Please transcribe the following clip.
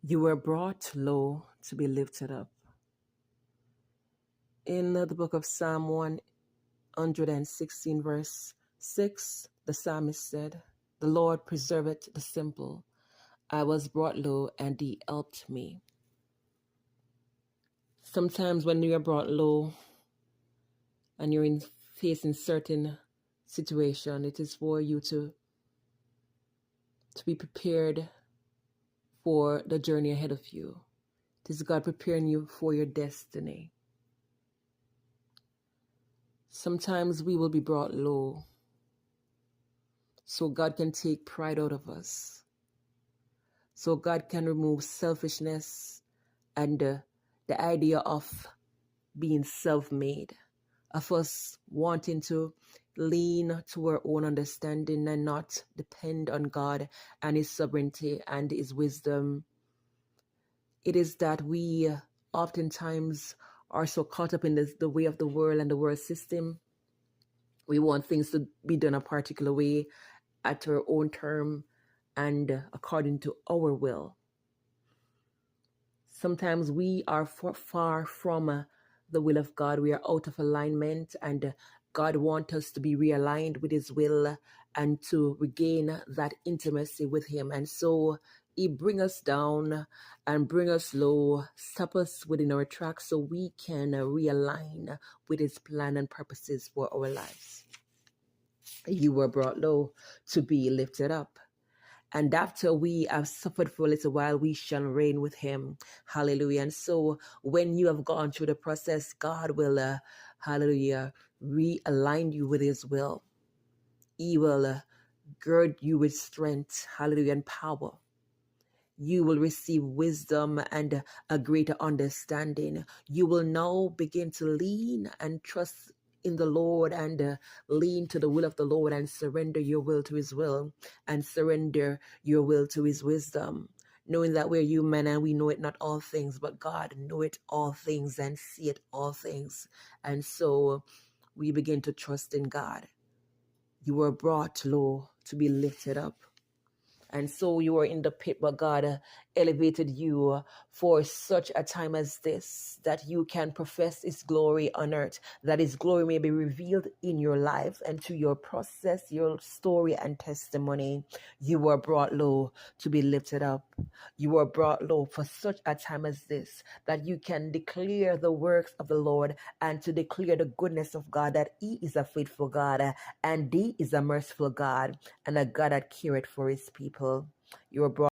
You were brought low to be lifted up. In the book of Psalm 116, verse 6, the psalmist said, "The Lord preserveth the simple. I was brought low, and he helped me." Sometimes when you are brought low and you're facing certain situation, it is for you to be prepared for the journey ahead of you. It is God preparing you for your destiny. Sometimes we will be brought low so God can take pride out of us. So God can remove selfishness and the idea of being self-made, of us wanting to lean to our own understanding and not depend on God and His sovereignty and His wisdom. It is that we oftentimes are so caught up in the way of the world and the world system. We want things to be done a particular way at our own term and according to our will. Sometimes we are far from the will of God. We are out of alignment, and God wants us to be realigned with His will and to regain that intimacy with Him. And so He bring us down and bring us low, stop us within our tracks so we can realign with His plan and purposes for our lives. You were brought low to be lifted up. And after we have suffered for a little while, we shall reign with Him. Hallelujah. And so when you have gone through the process, God will, hallelujah, realign you with His will. He will gird you with strength, hallelujah, and power. You will receive wisdom and a greater understanding. You will now begin to lean and trust in the Lord and lean to the will of the Lord and surrender your will to His will and surrender your will to His wisdom. Knowing that we're human and we know it not all things, but God know it all things and see it all things. And so we begin to trust in God. You were brought low to be lifted up. And so you were in the pit, but God elevated you for such a time as this, that you can profess His glory on earth, that His glory may be revealed in your life and to your process, your story and testimony. You were brought low to be lifted up. You were brought low for such a time as this, that you can declare the works of the Lord and to declare the goodness of God, that He is a faithful God and He is a merciful God and a God that careth for His people. You were brought